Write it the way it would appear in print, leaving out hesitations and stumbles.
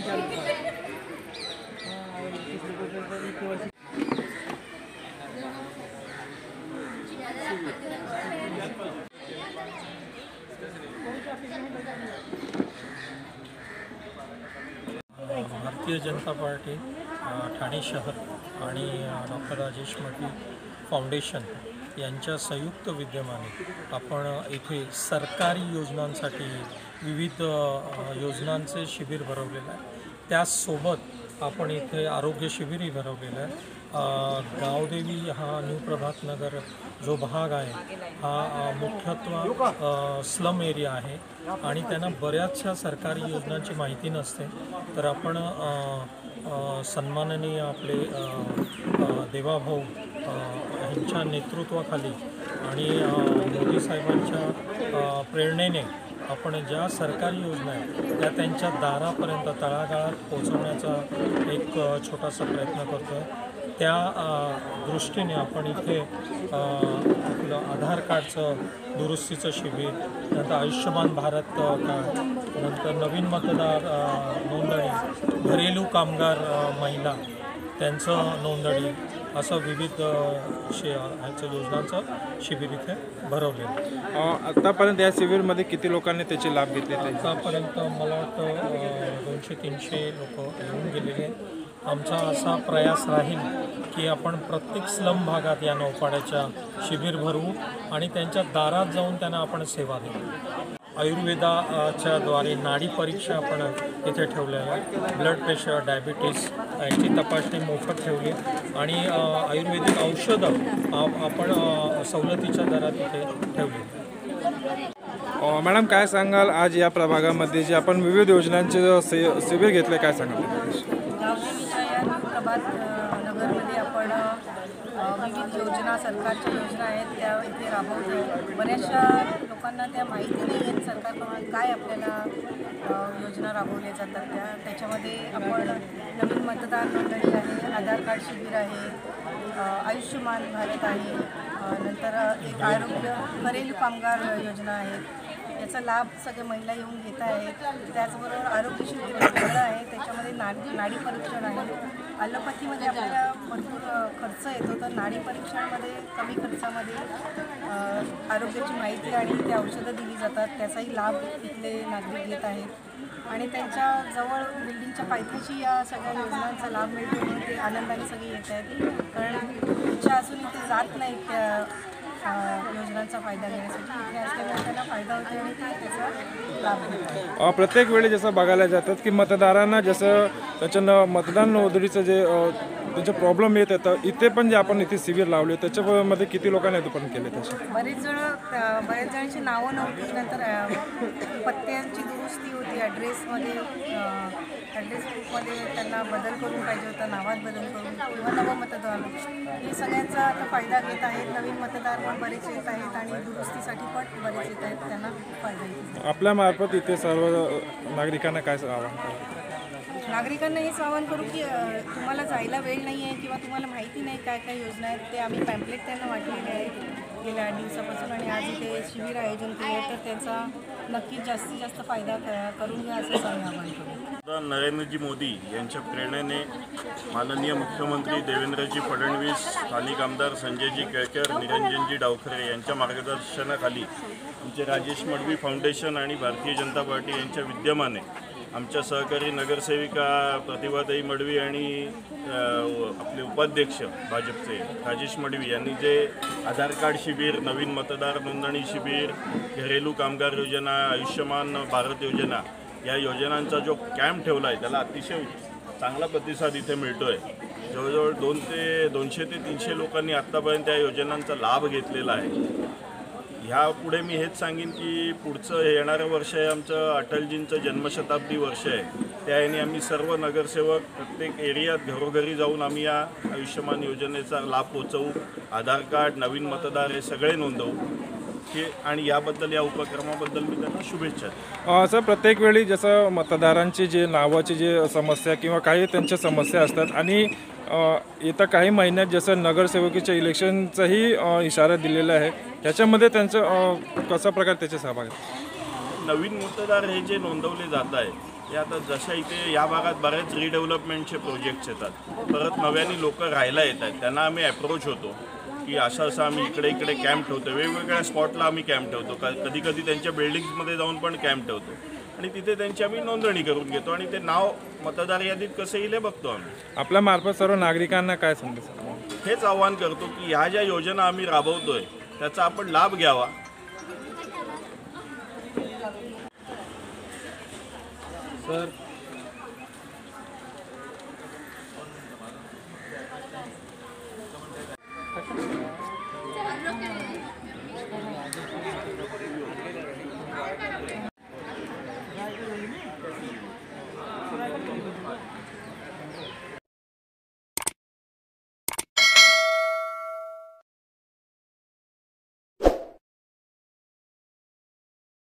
Bharatiya Janata party Thane शहर आणि doctor Rajesh Madavi foundation यांच्या संयुक्त विद्यमाने आपण इथे सरकारी योजनांसाठी विविध योजनांचे शिबिर भरवलेलं आहे। त्यासोबत आपण इथे आरोग्य शिबिरही भरवलेलं आहे। गावदेवी हा न्यू प्रभात नगर जो भाग आहे हा मुख्यत्वे स्लम एरिया आहे आणि त्यांना बऱ्याचशा सरकारी योजनांची माहिती नसते। तर आपण सन्माननीय आपले देवाभाऊ यांच्या नेतृत्वाखाली आणि मोदी साहेबांच्या प्रेरणेने आपण ज्या सरकारी योजना आहेत त्या त्यांच्या दारापर्यंत तळागाळात पोहोचवण्याचा एक छोटासा प्रयत्न करतो आहे। त्या दृष्टीने आपण इथे आपलं आधार कार्डचं दुरुस्तीचं शिबिर, नंतर आयुष्यमान भारत कार्ड, नंतर नवीन मतदार नोंदणी, घरेलू कामगार महिला त्यांचं नोंदणी असं विविध ह्याचं योजनांचं शिबिर इथे भरवलेलं आहे। आतापर्यंत या शिबिरमध्ये किती लोकांनी त्याचे लाभ घेतले? आतापर्यंत मला वाटतं 200-300 लोक येऊन गेलेले आहेत। आमचा असा प्रयास राहील की आपण प्रत्येक स्लम भागात या नौपाड्याच्या शिबिर भरवू आणि त्यांच्या दारात जाऊन त्यांना आपण सेवा देऊ। आयुर्वेदाच्या द्वारे नाडी परीक्षा आपण इथे ठेवलेल्या आहे। ब्लड प्रेशर, डायबिटीस याची तपासणी मोफत ठेवली आणि आयुर्वेदिक औषधं आपण सवलतीच्या दरात इथे ठेवली। मॅडम, काय सांगाल आज या प्रभागामध्ये जे आपण विविध योजनांचे शिबिर घेतले, काय सांगाल? गावदेवीच्या या प्रभात नगरमध्ये आपण विविध योजना, सरकारच्या योजना आहेत त्या इथे राबवतो। बऱ्याचशा लोकांना त्या माहिती नाही आहेत सरकारकडून काय आपल्याला योजना राबवल्या जातात त्याच्यामध्ये आपण नवीन मतदार नोंदणी आहे, आधार कार्ड शिबिर आहे, आयुष्यमान भारत आहे, नंतर एक आरोग्य घरेलू कामगार योजना आहे। याचा लाभ सगळे महिला येऊन घेत आहेत। त्याचबरोबर आरोग्य शिबिर वेगळं आहे, त्याच्यामध्ये नाडी परीक्षण आहे। ॲलोपॅथीमध्ये आपल्याला भरपूर खर्च येतो, तर नाडी परीक्षणामध्ये कमी खर्चामध्ये आरोग्याची माहिती आणि ते औषधं दिली जातात, त्याचाही लाभ इथले नागरिक घेत आहेत आणि त्यांच्या जवळ बिल्डिंगच्या पायथ्याशी या सगळ्या योजनांचा लाभ मिळतो म्हणून ते आनंदाने सगळे येत आहेत। कारण इच्छा असूनही ते जात नाहीत त्या योजनांचा फायदा घेण्यासाठी, इथे असल्यामुळे त्यांना फायदा होतो आणि ते त्याचा लाभ घेतात। प्रत्येक वेळी जसं बघायला जातात की मतदारांना जसं त्याच्या मतदान नोंदणीचं जे त्यांचे प्रॉब्लेम येत येतं, इथे पण जे आपण इथे शिबिर लावले त्याच्यामध्ये किती लोकांनी पण केले? तसे बरेच जणांची नावं नव्हती, नंतर पत्त्यांची दुरुस्ती होती, ॲड्रेसमध्ये त्यांना बदल करून पाहिजे होता, नावात बदल करून किंवा नवं मतदार, हे सगळ्यांचा आता फायदा घेत आहेत। नवीन मतदार पण बरेच येत आहेत आणि दुरुस्तीसाठी पण बरेच येत आहेत, त्यांना फायदा येतो। आपल्या मार्फत इथे सर्व नागरिकांना काय आवाहन करायचं? नागरिकांना हेच आवाहन करू की तुम्हाला जायला वेळ नाही आहे किंवा तुम्हाला माहिती नाही काय काय योजना आहेत, ते आम्ही पॅम्पलेट त्यांना वाटलेले आहेत गेल्या 8 दिवसापासून आणि आज इथे शिबिर आयोजन केले, तर त्यांचा नक्कीच जास्तीत जास्त फायदा करून घ्या असं आम्ही आवाहन करू। नरेंद्रजी मोदी यांच्या प्रेरणेने माननीय मुख्यमंत्री देवेंद्रजी फडणवीस, स्थानिक आमदार संजयजी केळकर, निरंजनजी डावखरे यांच्या मार्गदर्शनाखाली आमचे राजेश मडवी फाउंडेशन आणि भारतीय जनता पार्टी यांच्या विद्यमाने आमच्या सहकारी नगरसेविका प्रतिभाताई मडवी आणि आपले उपाध्यक्ष भाजपचे राजेश मडवी यांनी जे आधार कार्ड शिबिर, नवीन मतदार नोंदणी शिबिर, घरेलू कामगार योजना, आयुष्यमान भारत योजना या योजनांचा जो कॅम्प ठेवला आहे त्याला अतिशय चांगला प्रतिसाद इथे मिळतो आहे। जवळजवळ 200 ते 300 लोकांनी आत्तापर्यंत या योजनांचा लाभ घेतलेला आहे। ह्यापुढे मी हेच सांगेन की पुढचं येणारं वर्ष आहे आमचं अटलजींचं जन्मशताब्दी वर्ष आहे। त्याने आम्ही सर्व नगरसेवक प्रत्येक एरियात घरोघरी जाऊन आम्ही या आयुष्यमान योजनेचा लाभ पोचवू, आधार कार्ड, नवीन मतदार हे सगळे नोंदवू आणि याबद्दल या उपक्रमाबद्दल मी त्यांना शुभेच्छा देतो। सर, प्रत्येक वेळी जसं मतदारांची जे नावाची जे समस्या किंवा काही त्यांच्या समस्या असतात आणि येत्या काही महिन्यात जसं नगरसेवकीच्या इलेक्शनचाही इशारा दिलेला आहे, त्याच्यामध्ये त्यांचं कसा प्रकार त्याचे सहभाग आहे? नवीन मतदार हे जे नोंदवले जात आहे ते आता जशा इथे या भागात बरेच रिडेव्हलपमेंटचे प्रोजेक्ट्स येतात, परत नव्याने लोक राहायला येत आहेत, त्यांना आम्ही अप्रोच होतो की असं आम्ही इकडे इकडे कॅम्प ठेवतो, वेगवेगळ्या स्पॉटला आम्ही कॅम्प ठेवतो, कधी कधी त्यांच्या बिल्डिंग्समध्ये जाऊन पण कॅम्प ठेवतो आणि तिथे त्यांची आम्ही नोंदणी करून घेतो आणि ते नाव मतदार यादीत कसं येईल हे बघतो आम्ही. आपल्या मार्फत सर्व नागरिकांना काय संदेश आहे? हेच आव्हान करतो की ह्या ज्या योजना आम्ही राबवतोय त्याचा आपण लाभ घ्यावा. सर